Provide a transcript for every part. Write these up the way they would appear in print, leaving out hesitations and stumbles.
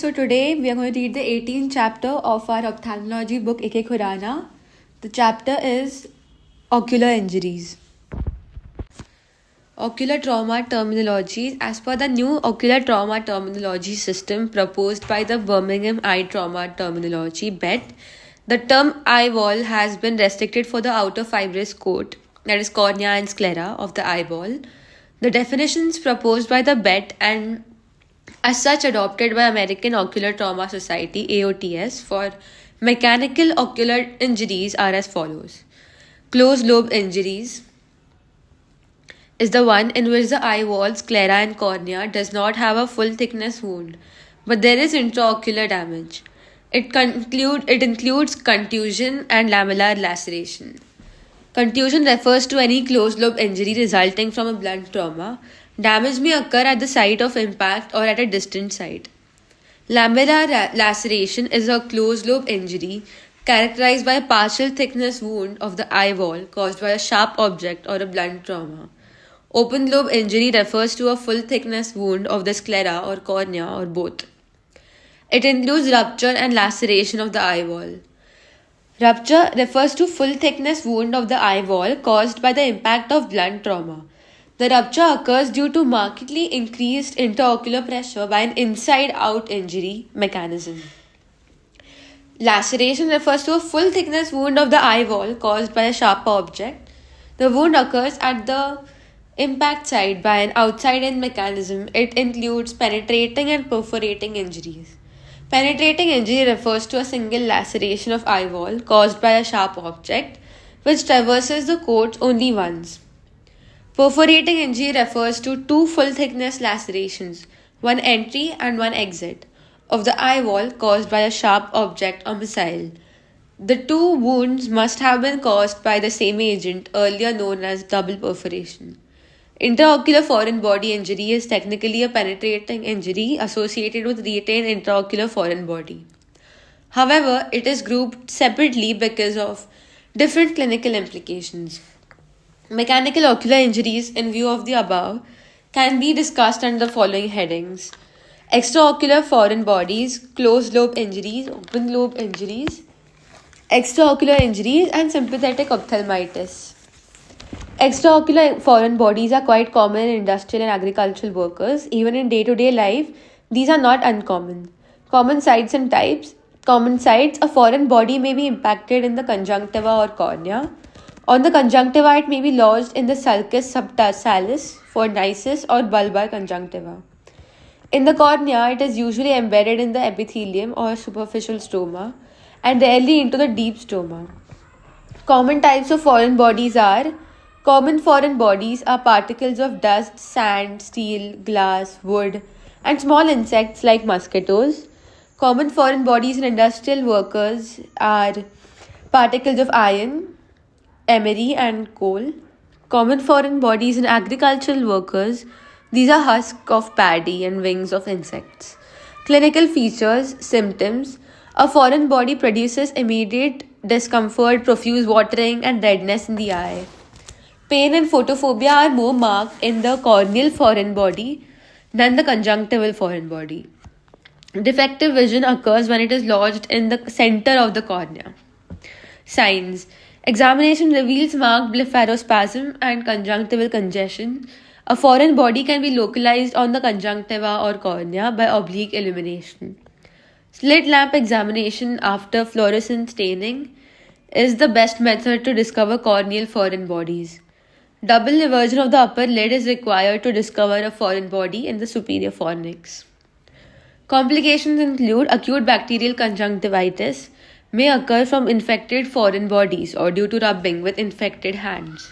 So today we are going to read the 18th chapter of our ophthalmology book Eke Khurana. The chapter is Ocular Injuries. Ocular trauma terminology. As per the new ocular trauma terminology system proposed by the Birmingham Eye Trauma Terminology BET, the term eyeball has been restricted for the outer fibrous coat, that is cornea and sclera, of the eyeball. The definitions proposed by the BET and as such adopted by American Ocular Trauma Society AOTS for mechanical ocular injuries are as follows. Closed lobe injuries is the one in which the eye wall, sclera and cornea does not have a full thickness wound, but there is intraocular damage. It includes contusion and lamellar laceration. Contusion refers to any closed lobe injury resulting from a blunt trauma. Damage may occur at the site of impact or at a distant site. Lamellar laceration is a closed lobe injury characterized by a partial thickness wound of the eye wall caused by a sharp object or a blunt trauma. Open lobe injury refers to a full thickness wound of the sclera or cornea or both. It includes rupture and laceration of the eye wall. Rupture refers to full thickness wound of the eye wall caused by the impact of blunt trauma. The rupture occurs due to markedly increased intraocular pressure by an inside-out injury mechanism. Laceration refers to a full thickness wound of the eye wall caused by a sharp object. The wound occurs at the impact site by an outside-in mechanism. It includes penetrating and perforating injuries. Penetrating injury refers to a single laceration of eye wall caused by a sharp object which traverses the coat only once. Perforating injury refers to two full-thickness lacerations, one entry and one exit, of the eye wall caused by a sharp object or missile. The two wounds must have been caused by the same agent, earlier known as double perforation. Intraocular foreign body injury is technically a penetrating injury associated with retained intraocular foreign body. However, it is grouped separately because of different clinical implications. Mechanical ocular injuries, in view of the above, can be discussed under the following headings: extraocular foreign bodies, closed lobe injuries, open lobe injuries, extraocular injuries, and sympathetic ophthalmitis. Extraocular foreign bodies are quite common in industrial and agricultural workers. Even in day-to-day life, these are not uncommon. Common sites and types. Common sites: a foreign body may be impacted in the conjunctiva or cornea. On the conjunctiva, it may be lodged in the sulcus subtasalis for nisus or bulbar conjunctiva. In the cornea, it is usually embedded in the epithelium or superficial stroma and rarely into the deep stroma. Common types of foreign bodies are: common foreign bodies are particles of dust, sand, steel, glass, wood, and small insects like mosquitoes. Common foreign bodies in industrial workers are particles of iron, emery, and coal. Common foreign bodies in agricultural workers, these are husks of paddy and wings of insects. Clinical features, symptoms: a foreign body produces immediate discomfort, profuse watering, and redness in the eye. Pain and photophobia are more marked in the corneal foreign body than the conjunctival foreign body. Defective vision occurs when it is lodged in the center of the cornea. Signs: examination reveals marked blepharospasm and conjunctival congestion. A foreign body can be localized on the conjunctiva or cornea by oblique illumination. Slit lamp examination after fluorescent staining is the best method to discover corneal foreign bodies. Double eversion of the upper lid is required to discover a foreign body in the superior fornix. Complications include acute bacterial conjunctivitis, may occur from infected foreign bodies or due to rubbing with infected hands.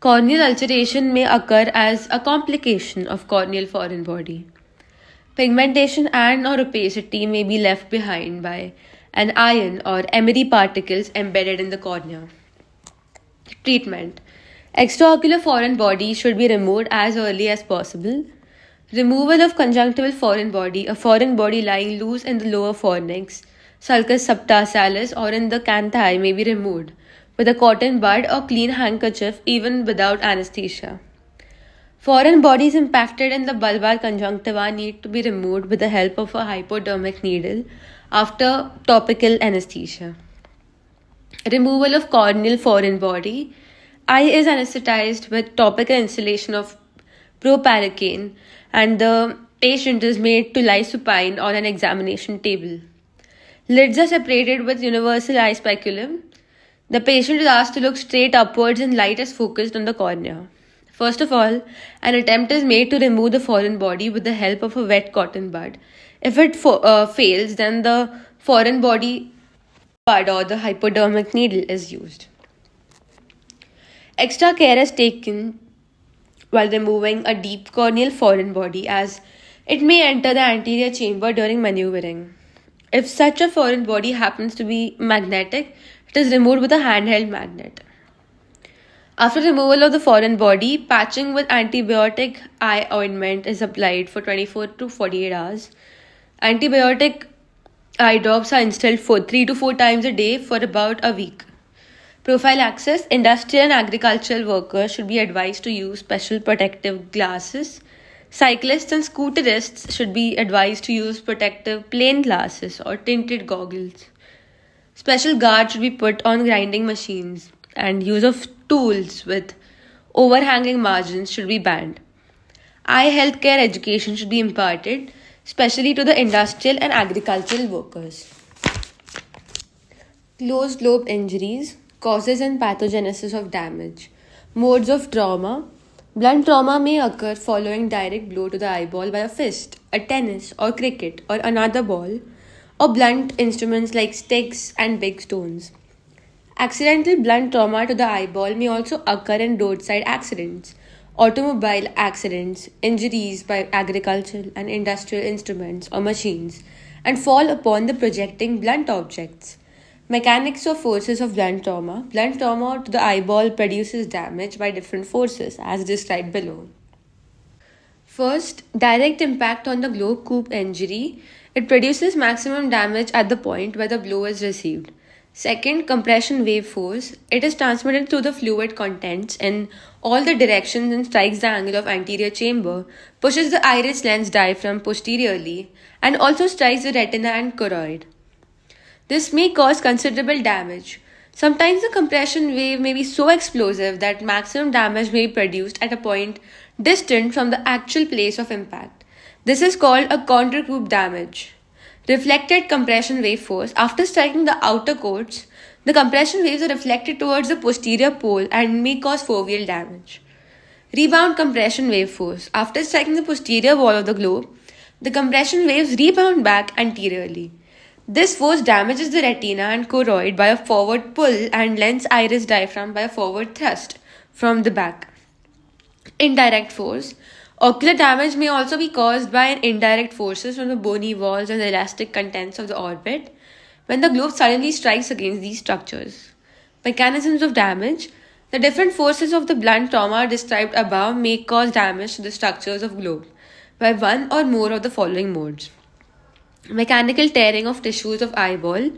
Corneal ulceration may occur as a complication of corneal foreign body. Pigmentation and or opacity may be left behind by an iron or emery particles embedded in the cornea. Treatment: extraocular foreign body should be removed as early as possible. Removal of conjunctival foreign body, a foreign body lying loose in the lower fornix, sulcus subtasalis, or in the canthi, may be removed with a cotton bud or clean handkerchief even without anesthesia. Foreign bodies impacted in the bulbar conjunctiva need to be removed with the help of a hypodermic needle after topical anesthesia. Removal of corneal foreign body. Eye is anesthetized with topical instillation of proparacaine and the patient is made to lie supine on an examination table. Lids are separated with universal eye speculum. The patient is asked to look straight upwards and light is focused on the cornea. First of all, an attempt is made to remove the foreign body with the help of a wet cotton bud. If it fails, then the foreign body bud or the hypodermic needle is used. Extra care is taken while removing a deep corneal foreign body as it may enter the anterior chamber during maneuvering. If such a foreign body happens to be magnetic, it is removed with a handheld magnet. After removal of the foreign body, patching with antibiotic eye ointment is applied for 24 to 48 hours. Antibiotic eye drops are instilled for 3 to 4 times a day for about a week. Prophylaxis. Industrial and agricultural workers should be advised to use special protective glasses. Cyclists and scooterists should be advised to use protective plain glasses or tinted goggles. Special guard should be put on grinding machines and use of tools with overhanging margins should be banned. Eye healthcare education should be imparted, especially to the industrial and agricultural workers. Closed lobe injuries, causes and pathogenesis of damage. Modes of trauma. Blunt trauma may occur following direct blow to the eyeball by a fist, a tennis or cricket or another ball, or blunt instruments like sticks and big stones. Accidental blunt trauma to the eyeball may also occur in roadside accidents, automobile accidents, injuries by agricultural and industrial instruments or machines, and fall upon the projecting blunt objects. Mechanics or forces of blunt trauma. Blunt trauma to the eyeball produces damage by different forces, as described below. First, direct impact on the globe coupe injury. It produces maximum damage at the point where the blow is received. Second, compression wave force. It is transmitted through the fluid contents in all the directions and strikes the angle of anterior chamber, pushes the iris lens diaphragm posteriorly, and also strikes the retina and choroid. This may cause considerable damage. Sometimes the compression wave may be so explosive that maximum damage may be produced at a point distant from the actual place of impact. This is called a counter-coup damage. Reflected compression wave force. After striking the outer coats, the compression waves are reflected towards the posterior pole and may cause foveal damage. Rebound compression wave force. After striking the posterior wall of the globe, the compression waves rebound back anteriorly. This force damages the retina and choroid by a forward pull and lens iris diaphragm by a forward thrust from the back. Indirect force. Ocular damage may also be caused by indirect forces from the bony walls and elastic contents of the orbit when the globe suddenly strikes against these structures. Mechanisms of damage. The different forces of the blunt trauma described above may cause damage to the structures of globe by one or more of the following modes. Mechanical tearing of tissues of eyeball,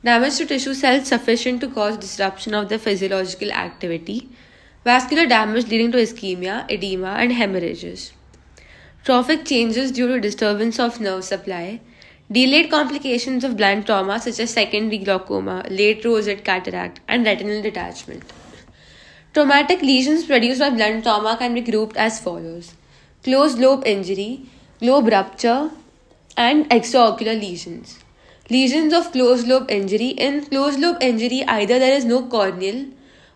damage to tissue cells sufficient to cause disruption of their physiological activity, vascular damage leading to ischemia, edema, and hemorrhages. Trophic changes due to disturbance of nerve supply, delayed complications of blunt trauma such as secondary glaucoma, late rosette cataract, and retinal detachment. Traumatic lesions produced by blunt trauma can be grouped as follows: closed lobe injury, globe rupture, and extraocular lesions. Lesions of closed lobe injury. In closed lobe injury, either there is no corneal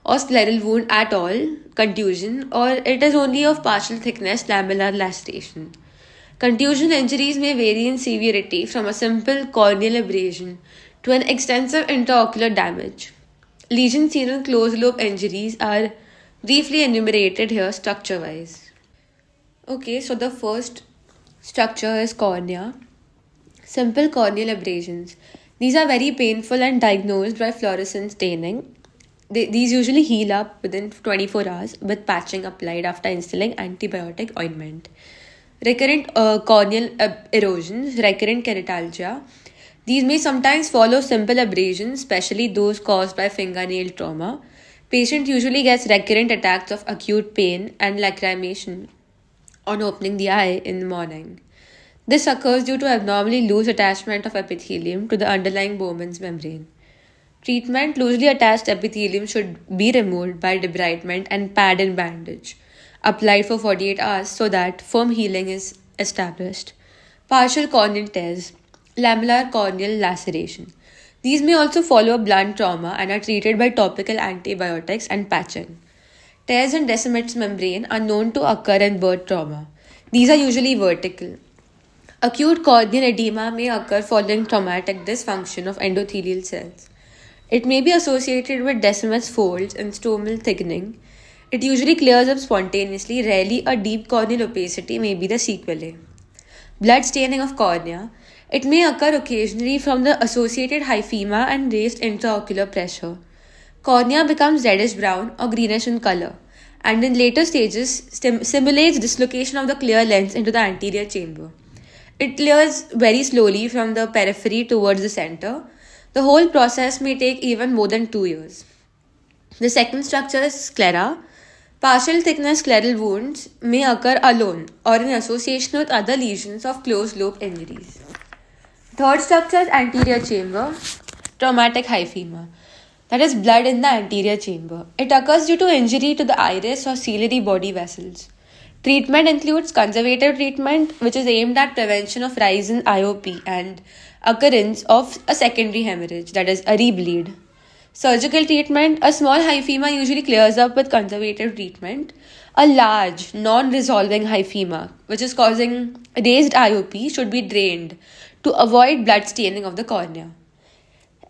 or scleral wound at all, contusion, or it is only of partial thickness, lamellar laceration. Contusion injuries may vary in severity from a simple corneal abrasion to an extensive intraocular damage. Lesions seen in closed lobe injuries are briefly enumerated here structure wise. Okay, so the first structure is cornea. Simple corneal abrasions. These are very painful and diagnosed by fluorescent staining. These usually heal up within 24 hours with patching applied after instilling antibiotic ointment. Recurrent corneal erosions, recurrent keratoalgia. These may sometimes follow simple abrasions, especially those caused by fingernail trauma. Patient usually gets recurrent attacks of acute pain and lacrimation on opening the eye in the morning. This occurs due to abnormally loose attachment of epithelium to the underlying Bowman's membrane. Treatment: loosely attached epithelium should be removed by debridement and pad and bandage, applied for 48 hours so that firm healing is established. Partial corneal tears, lamellar corneal laceration. These may also follow a blunt trauma and are treated by topical antibiotics and patching. Tears in Descemet's membrane are known to occur in birth trauma. These are usually vertical. Acute corneal edema may occur following traumatic dysfunction of endothelial cells. It may be associated with Descemet's folds and stromal thickening. It usually clears up spontaneously, rarely a deep corneal opacity may be the sequelae. Blood staining of cornea. It may occur occasionally from the associated hyphema and raised intraocular pressure. Cornea becomes reddish brown or greenish in color, and in later stages simulates dislocation of the clear lens into the anterior chamber. It clears very slowly from the periphery towards the center. The whole process may take even more than 2 years. The second structure is sclera. Partial thickness scleral wounds may occur alone or in association with other lesions of closed lobe injuries. Third structure is anterior chamber, traumatic hyphema. That is blood in the anterior chamber. It occurs due to injury to the iris or ciliary body vessels. Treatment includes conservative treatment, which is aimed at prevention of rise in IOP and occurrence of a secondary hemorrhage, that is, a rebleed. Surgical treatment: a small hyphema usually clears up with conservative treatment. A large, non resolving hyphema, which is causing raised IOP, should be drained to avoid blood staining of the cornea.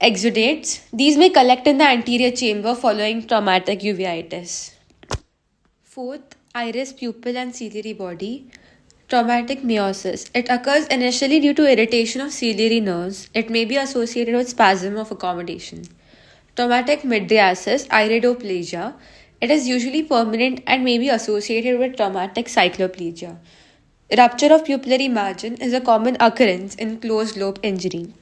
Exudates: these may collect in the anterior chamber following traumatic uveitis. Fourth, iris, pupil, and ciliary body. Traumatic meiosis. It occurs initially due to irritation of ciliary nerves. It may be associated with spasm of accommodation. Traumatic mydriasis, iridoplasia. It is usually permanent and may be associated with traumatic cycloplegia. Rupture of pupillary margin is a common occurrence in closed lobe injury.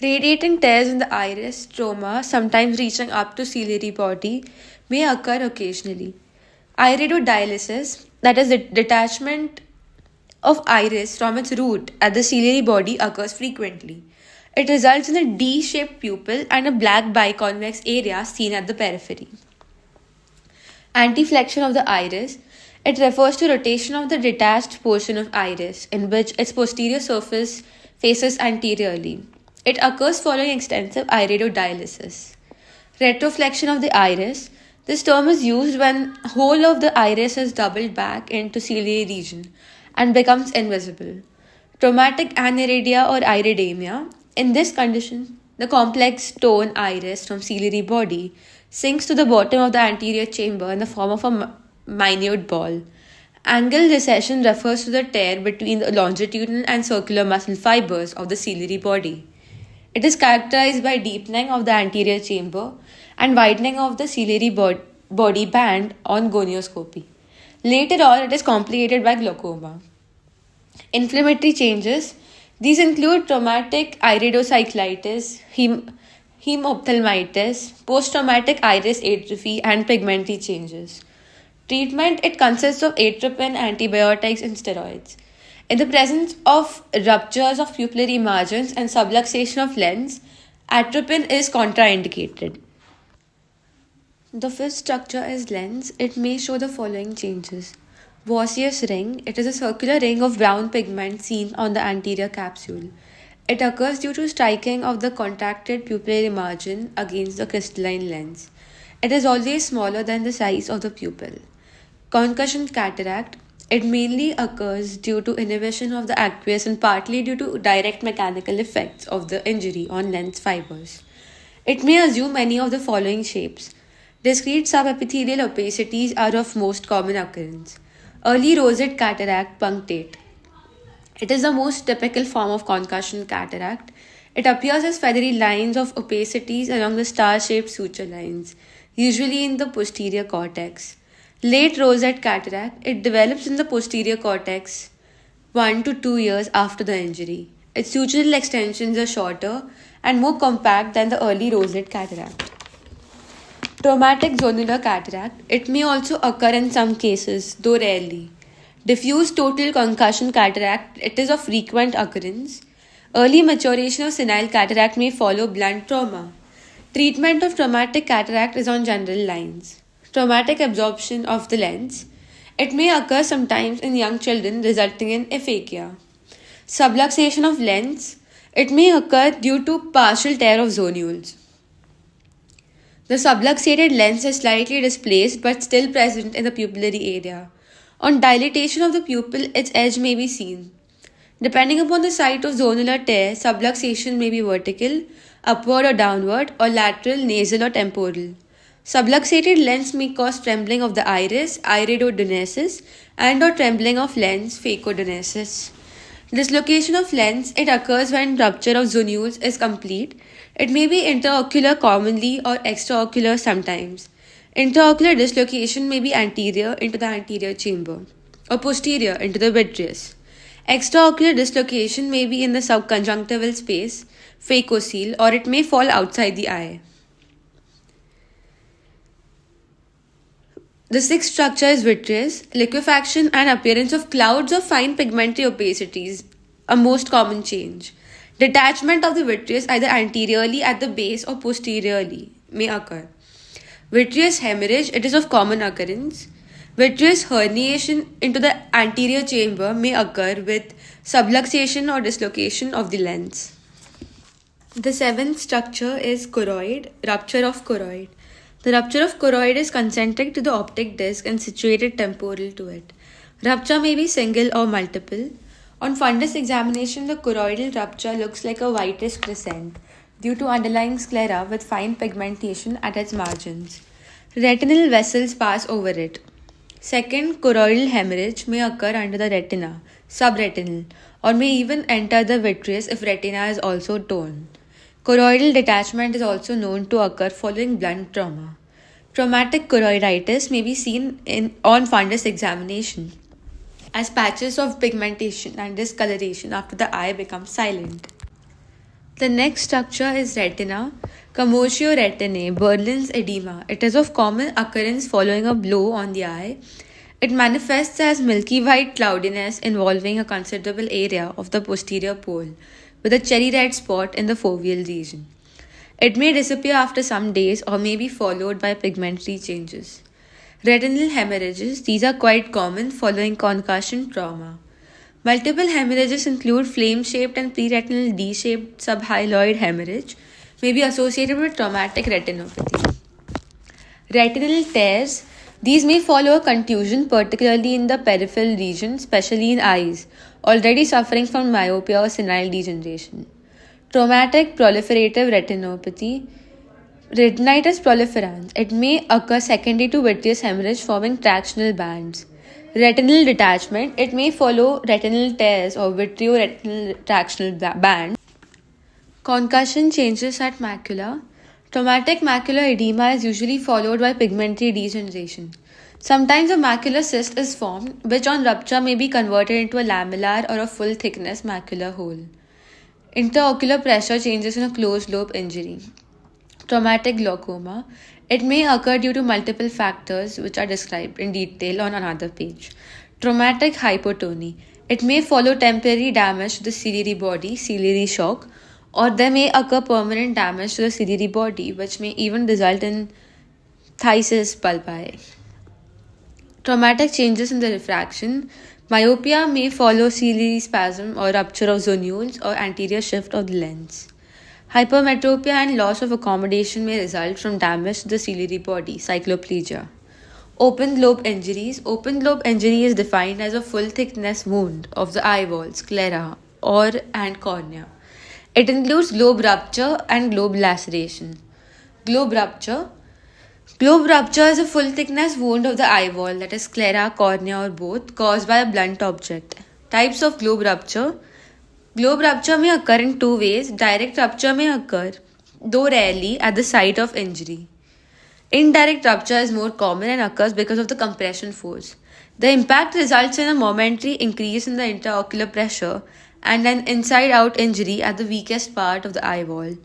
Radiating tears in the iris, stroma, sometimes reaching up to ciliary body, may occur occasionally. Iridodialysis, that is the detachment of iris from its root at the ciliary body, occurs frequently. It results in a D-shaped pupil and a black biconvex area seen at the periphery. Antiflexion of the iris. It refers to rotation of the detached portion of iris in which its posterior surface faces anteriorly. It occurs following extensive iridodialysis. Retroflexion of the iris. This term is used when whole of the iris is doubled back into ciliary region and becomes invisible. Traumatic aniridia or iridemia. In this condition, the complex stone iris from ciliary body sinks to the bottom of the anterior chamber in the form of a minute ball. Angle recession refers to the tear between the longitudinal and circular muscle fibers of the ciliary body. It is characterized by deepening of the anterior chamber and widening of the ciliary body band on gonioscopy. Later on, it is complicated by glaucoma. Inflammatory changes. These include traumatic iridocyclitis, hemophthalmitis, post-traumatic iris atrophy, and pigmentary changes. Treatment: it consists of atropine, antibiotics, and steroids. In the presence of ruptures of pupillary margins and subluxation of lens, atropine is contraindicated. The fifth structure is lens. It may show the following changes. Vossius ring. It is a circular ring of brown pigment seen on the anterior capsule. It occurs due to striking of the contracted pupillary margin against the crystalline lens. It is always smaller than the size of the pupil. Concussion cataract. It mainly occurs due to inhibition of the aqueous and partly due to direct mechanical effects of the injury on lens fibers. It may assume any of the following shapes. Discrete subepithelial opacities are of most common occurrence. Early rosette cataract punctate. It is the most typical form of concussion cataract. It appears as feathery lines of opacities along the star-shaped suture lines, usually in the posterior cortex. Late rosette cataract. It develops in the posterior cortex 1 to 2 years after the injury. Its sutural extensions are shorter and more compact than the early rosette cataract. Traumatic zonular cataract. It may also occur in some cases, though rarely. Diffuse total concussion cataract, it is of frequent occurrence. Early maturation of senile cataract may follow blunt trauma. Treatment of traumatic cataract is on general lines. Traumatic absorption of the lens. It may occur sometimes in young children, resulting in aphakia. Subluxation of lens. It may occur due to partial tear of zonules. The subluxated lens is slightly displaced but still present in the pupillary area. On dilatation of the pupil, its edge may be seen. Depending upon the site of zonular tear, subluxation may be vertical, upward or downward, or lateral, nasal, or temporal. Subluxated lens may cause trembling of the iris, iridodonesis, and or trembling of lens, phacodonesis. Dislocation of lens, it occurs when rupture of zonules is complete. It may be intraocular commonly or extraocular sometimes. Intraocular dislocation may be anterior into the anterior chamber or posterior into the vitreous. Extraocular dislocation may be in the subconjunctival space, phacocele, or it may fall outside the eye. The sixth structure is vitreous. Liquefaction and appearance of clouds of fine pigmentary opacities, a most common change. Detachment of the vitreous either anteriorly at the base or posteriorly may occur. Vitreous hemorrhage, it is of common occurrence. Vitreous herniation into the anterior chamber may occur with subluxation or dislocation of the lens. The seventh structure is choroid, rupture of choroid. The rupture of choroid is concentric to the optic disc and situated temporal to it. Rupture may be single or multiple. On fundus examination, the choroidal rupture looks like a whitish crescent due to underlying sclera with fine pigmentation at its margins. Retinal vessels pass over it. Second, choroidal hemorrhage may occur under the retina, subretinal, or may even enter the vitreous if retina is also torn. Choroidal detachment is also known to occur following blunt trauma. Traumatic choroiditis may be seen on fundus examination as patches of pigmentation and discoloration after the eye becomes silent. The next structure is retina, commotio retinae, Berlin's edema. It is of common occurrence following a blow on the eye. It manifests as milky white cloudiness involving a considerable area of the posterior pole, with a cherry red spot in the foveal region. It may disappear after some days or may be followed by pigmentary changes. Retinal hemorrhages, these are quite common following concussion trauma. Multiple hemorrhages include flame-shaped and preretinal D-shaped subhyaloid hemorrhage, may be associated with traumatic retinopathy. Retinal tears, these may follow a contusion, particularly in the peripheral region, especially in eyes, already suffering from myopia or senile degeneration. Traumatic proliferative retinopathy, retinitis proliferans, it may occur secondary to vitreous hemorrhage forming tractional bands. Retinal detachment, it may follow retinal tears or vitreoretinal tractional band. Concussion changes at macula. Traumatic macular edema is usually followed by pigmentary degeneration. Sometimes a macular cyst is formed, which on rupture may be converted into a lamellar or a full thickness macular hole. Intraocular pressure changes in a closed lobe injury. Traumatic glaucoma. It may occur due to multiple factors which are described in detail on another page. Traumatic hypotony. It may follow temporary damage to the ciliary body, ciliary shock, or there may occur permanent damage to the ciliary body, which may even result in phthisis bulbi. Traumatic changes in the refraction. Myopia may follow ciliary spasm or rupture of zonules or anterior shift of the lens. Hypermetropia and loss of accommodation may result from damage to the ciliary body, cycloplegia. Open lobe injuries. Open lobe injury is defined as a full thickness wound of the eyeball, sclera, and cornea. It includes globe rupture and globe laceration. Globe rupture. Globe rupture is a full thickness wound of the eyeball, that is sclera, cornea, or both, caused by a blunt object. Types of globe rupture. Globe rupture may occur in two ways. Direct rupture may occur, though rarely, at the site of injury. Indirect rupture is more common and occurs because of the compression force. The impact results in a momentary increase in the intraocular pressure and an inside-out injury at the weakest part of the eyeball,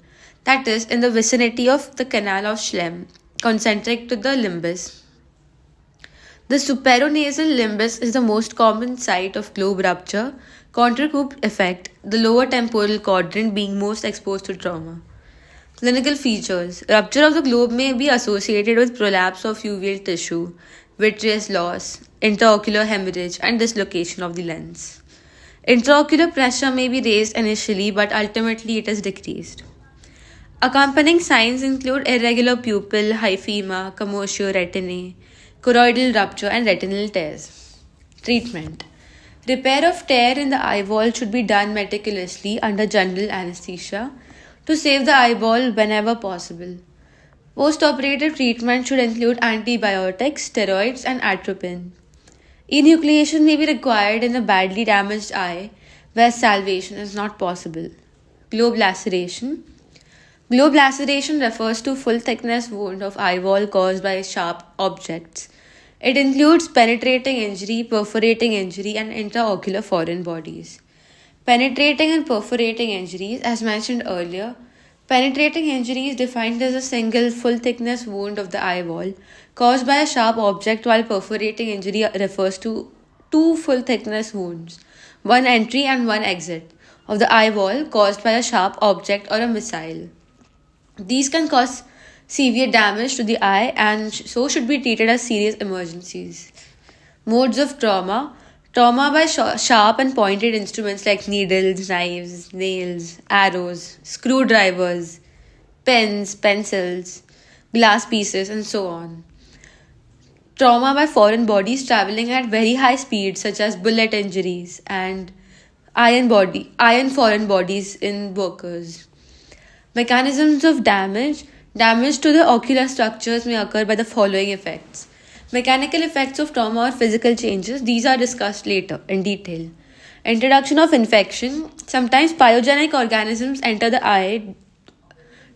that is, in the vicinity of the canal of Schlemm, concentric to the limbus. The supraronasal limbus is the most common site of globe rupture, contracoup effect, the lower temporal quadrant being most exposed to trauma. Clinical features: rupture of the globe may be associated with prolapse of uveal tissue, vitreous loss, intraocular hemorrhage, and dislocation of the lens. Intraocular pressure may be raised initially, but ultimately it is decreased. Accompanying signs include irregular pupil, hyphema, commotio retinae, choroidal rupture, and retinal tears. Treatment: repair of tear in the eyeball should be done meticulously under general anesthesia to save the eyeball whenever possible. Post-operative treatment should include antibiotics, steroids, and atropine. Enucleation may be required in a badly damaged eye where salvation is not possible. Globe laceration. Globe laceration refers to full thickness wound of eyeball caused by sharp objects. It includes penetrating injury, perforating injury, and intraocular foreign bodies. Penetrating and perforating injuries, as mentioned earlier, penetrating injury is defined as a single full thickness wound of the eyeball caused by a sharp object, while perforating injury refers to two full thickness wounds, one entry and one exit, of the eyeball caused by a sharp object or a missile. These can cause severe damage to the eye and so should be treated as serious emergencies. Modes of trauma: trauma by sharp and pointed instruments like needles, knives, nails, arrows, screwdrivers, pens, pencils, glass pieces, and so on. Trauma by foreign bodies traveling at very high speeds, such as bullet injuries and iron foreign bodies in workers. Mechanisms of damage: damage to the ocular structures may occur by the following effects. Mechanical effects of trauma or physical changes, these are discussed later in detail. Introduction of infection: sometimes pyogenic organisms enter the eye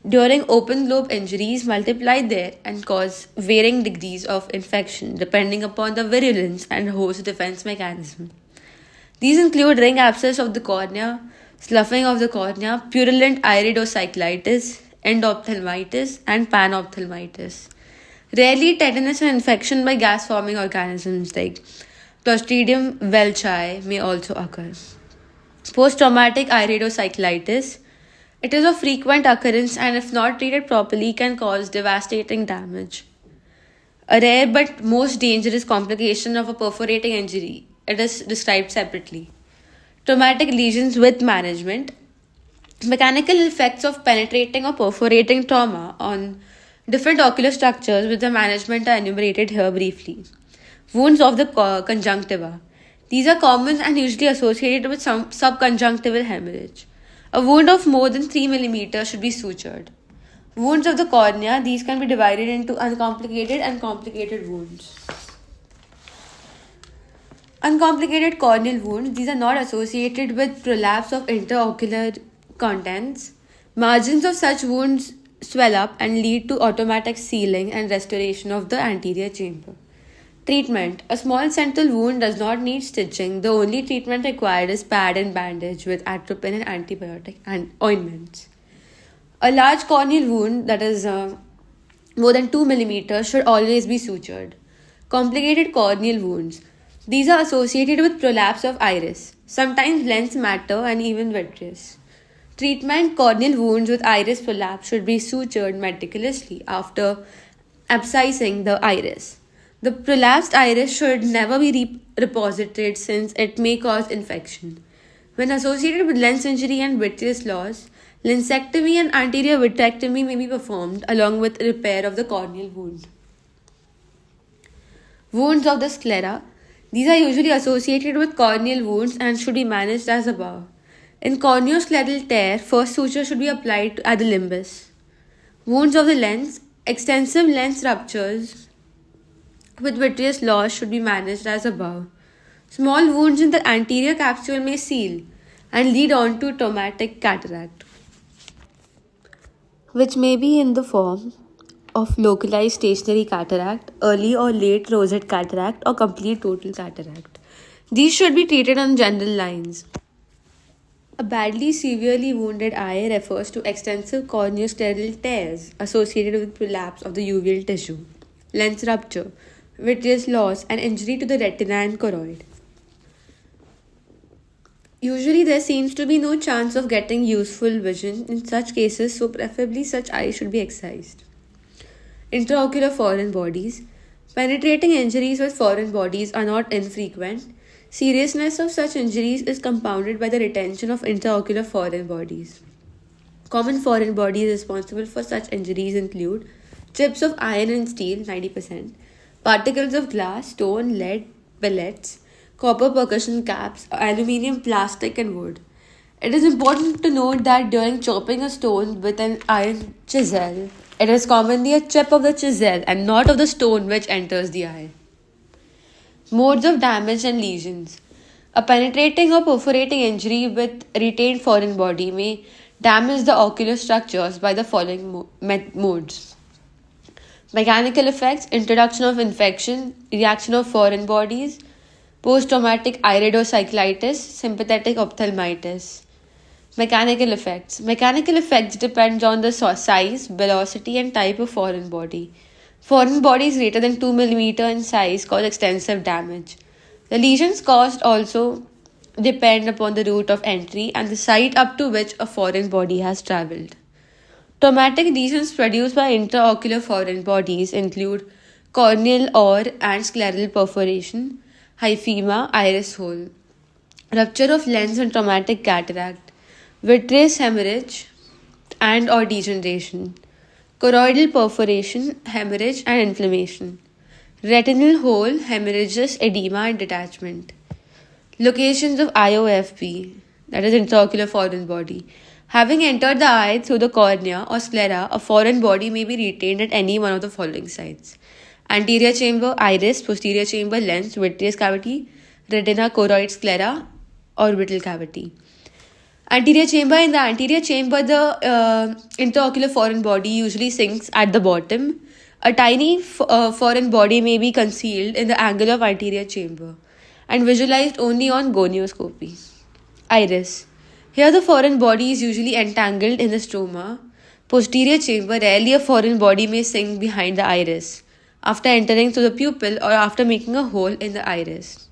during open globe injuries, multiply there, and cause varying degrees of infection depending upon the virulence and host defense mechanism. These include ring abscess of the cornea, sloughing of the cornea, purulent iridocyclitis, endophthalmitis, and panophthalmitis. Rarely, tetanus and infection by gas forming organisms like Clostridium welchi may also occur. Post traumatic iridocyclitis. It is of frequent occurrence and, if not treated properly, can cause devastating damage. A rare but most dangerous complication of a perforating injury. It is described separately. Traumatic lesions with management. Mechanical effects of penetrating or perforating trauma on different ocular structures with the management are enumerated here briefly. Wounds of the conjunctiva. These are common and usually associated with some subconjunctival hemorrhage. A wound of more than 3 mm should be sutured. Wounds of the cornea. These can be divided into uncomplicated and complicated wounds. Uncomplicated corneal wounds. These are not associated with prolapse of intraocular contents. Margins of such wounds swell up and lead to automatic sealing and restoration of the anterior chamber. Treatment: a small central wound does not need stitching. The only treatment required is pad and bandage with atropine and antibiotic and ointments. A large corneal wound, that is more than 2 mm, should always be sutured. Complicated corneal wounds. These are associated with prolapse of iris, sometimes lens matter, and even vitreous. Treatment: corneal wounds with iris prolapse should be sutured meticulously after abscising the iris. The prolapsed iris should never be reposited since it may cause infection. When associated with lens injury and vitreous loss, lensectomy and anterior vitrectomy may be performed along with repair of the corneal wound. Wounds of the sclera. These are usually associated with corneal wounds and should be managed as above. In corneoscleral tear, first suture should be applied at the limbus. Wounds of the lens. Extensive lens ruptures with vitreous loss should be managed as above. Small wounds in the anterior capsule may seal and lead on to traumatic cataract, which may be in the form of localized stationary cataract, early or late rosette cataract, or complete total cataract. These should be treated on general lines. A badly severely wounded eye refers to extensive corneoscleral tears associated with prolapse of the uveal tissue. Lens rupture. vitreous loss, and injury to the retina and choroid. Usually, there seems to be no chance of getting useful vision in such cases, so preferably such eyes should be excised. Intraocular foreign bodies. Penetrating injuries with foreign bodies are not infrequent. Seriousness of such injuries is compounded by the retention of intraocular foreign bodies. Common foreign bodies responsible for such injuries include chips of iron and steel 90%, particles of glass, stone, lead, pellets, copper percussion caps, aluminium, plastic, and wood. It is important to note that during chopping a stone with an iron chisel, it is commonly a chip of the chisel and not of the stone which enters the eye. Modes of damage and lesions. A penetrating or perforating injury with retained foreign body may damage the ocular structures by the following modes. Mechanical effects, introduction of infection, reaction of foreign bodies, post-traumatic iridocyclitis, sympathetic ophthalmitis. Mechanical effects. Mechanical effects depends on the size, velocity, and type of foreign body. Foreign bodies greater than 2 mm in size cause extensive damage. The lesions caused also depend upon the route of entry and the site up to which a foreign body has travelled. Traumatic lesions produced by intraocular foreign bodies include corneal or and scleral perforation, hyphema, iris hole, rupture of lens and traumatic cataract, vitreous hemorrhage and or degeneration, choroidal perforation, hemorrhage and inflammation, retinal hole, hemorrhages, edema and detachment. Locations of IOFB, that is intraocular foreign body. Having entered the eye through the cornea or sclera, a foreign body may be retained at any one of the following sites: anterior chamber, iris, posterior chamber, lens, vitreous cavity, retina, choroid, sclera, orbital cavity. Anterior chamber. In the anterior chamber, the intraocular foreign body usually sinks at the bottom. A tiny foreign body may be concealed in the angle of anterior chamber and visualized only on gonioscopy. Iris. Here the foreign body is usually entangled in the stroma. Posterior chamber, rarely a foreign body may sink behind the iris after entering through the pupil or after making a hole in the iris.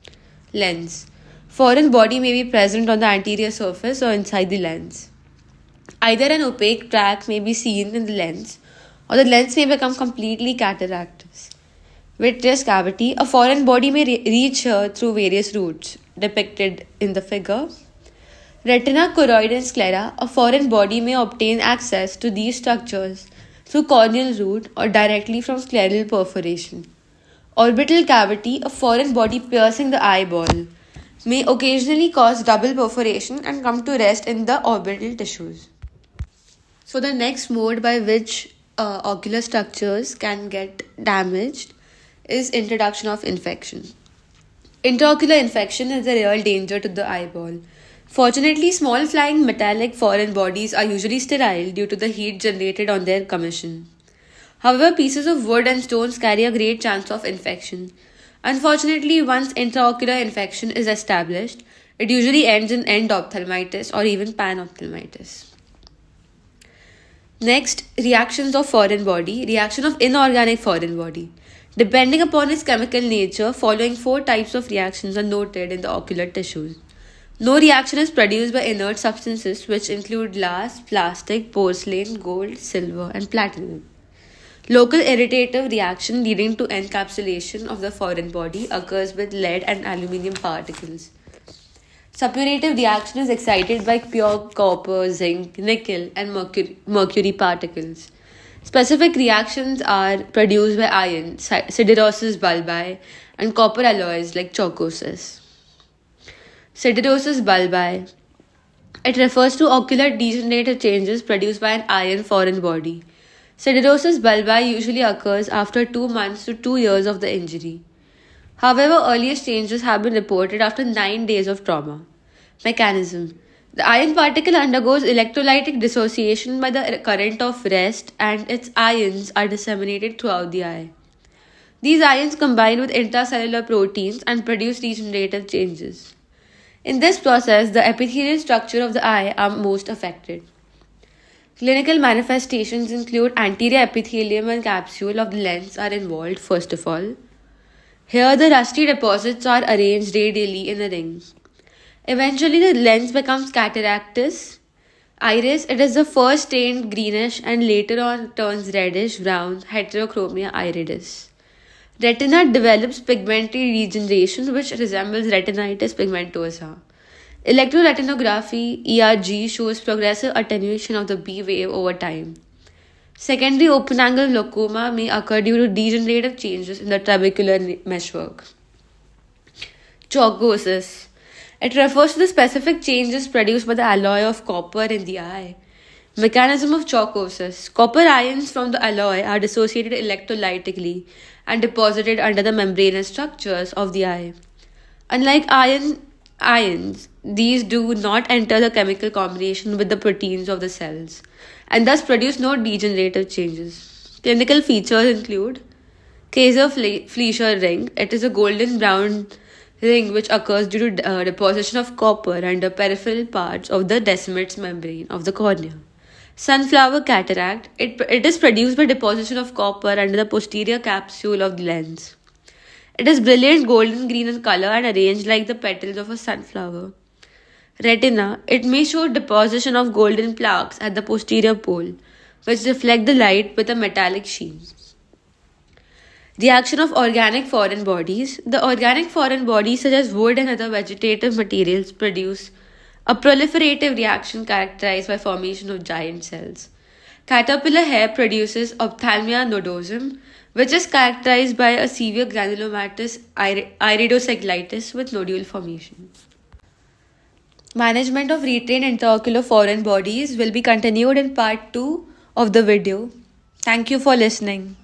Lens. Foreign body may be present on the anterior surface or inside the lens. Either an opaque track may be seen in the lens or the lens may become completely cataractous. Vitreous cavity. A foreign body may reach here through various routes depicted in the figure. Retina, choroid and sclera. A foreign body may obtain access to these structures through corneal route or directly from scleral perforation. Orbital cavity. A foreign body piercing the eyeball may occasionally cause double perforation and come to rest in the orbital tissues. So the next mode by which ocular structures can get damaged is introduction of infection. Intraocular infection is a real danger to the eyeball. Fortunately, small flying metallic foreign bodies are usually sterile due to the heat generated on their commission. However, pieces of wood and stones carry a great chance of infection. Unfortunately, once intraocular infection is established, it usually ends in endophthalmitis or even panophthalmitis. Next, reactions of foreign body. Reaction of inorganic foreign body. Depending upon its chemical nature, following 4 types of reactions are noted in the ocular tissues. No reaction is produced by inert substances which include glass, plastic, porcelain, gold, silver, and platinum. Local irritative reaction leading to encapsulation of the foreign body occurs with lead and aluminium particles. Suppurative reaction is excited by pure copper, zinc, nickel, and mercury particles. Specific reactions are produced by iron, siderosis bulbi, and copper alloys like chalcosis. Siderosis bulbi. It refers to ocular degenerative changes produced by an iron foreign body. Siderosis bulbi usually occurs after 2 months to 2 years of the injury. However, earliest changes have been reported after 9 days of trauma. Mechanism. The iron particle undergoes electrolytic dissociation by the current of rest and its ions are disseminated throughout the eye. These ions combine with intracellular proteins and produce regenerative changes. In this process, the epithelial structure of the eye are most affected. Clinical manifestations include anterior epithelium and capsule of the lens are involved, first of all. Here, the rusty deposits are arranged radially in a ring. Eventually, the lens becomes cataractous. Iris, it is the first stained greenish and later on turns reddish brown heterochromia iridis. Retina develops pigmentary regeneration which resembles retinitis pigmentosa. Electroretinography (ERG) shows progressive attenuation of the B wave over time. Secondary open angle glaucoma may occur due to degenerative changes in the trabecular meshwork. Chogosis. It refers to the specific changes produced by the alloy of copper in the eye. Mechanism of chocosis. Copper ions from the alloy are dissociated electrolytically and deposited under the membranous structures of the eye. Unlike ions, these do not enter the chemical combination with the proteins of the cells and thus produce no degenerative changes. Clinical features include Kayser-Fleischer ring. It is a golden brown ring which occurs due to deposition of copper under peripheral parts of the Descemet's membrane of the cornea. Sunflower cataract. It is produced by deposition of copper under the posterior capsule of the lens. It is brilliant golden green in color and arranged like the petals of a sunflower. Retina. It may show deposition of golden plaques at the posterior pole, which reflect the light with a metallic sheen. Reaction of organic foreign bodies. The organic foreign bodies, such as wood and other vegetative materials, produce a proliferative reaction characterized by formation of giant cells. Caterpillar hair produces ophthalmia nodosum, which is characterized by a severe granulomatous iridocyclitis with nodule formation. Management of retained intraocular foreign bodies will be continued in part 2 of the video. Thank you for listening.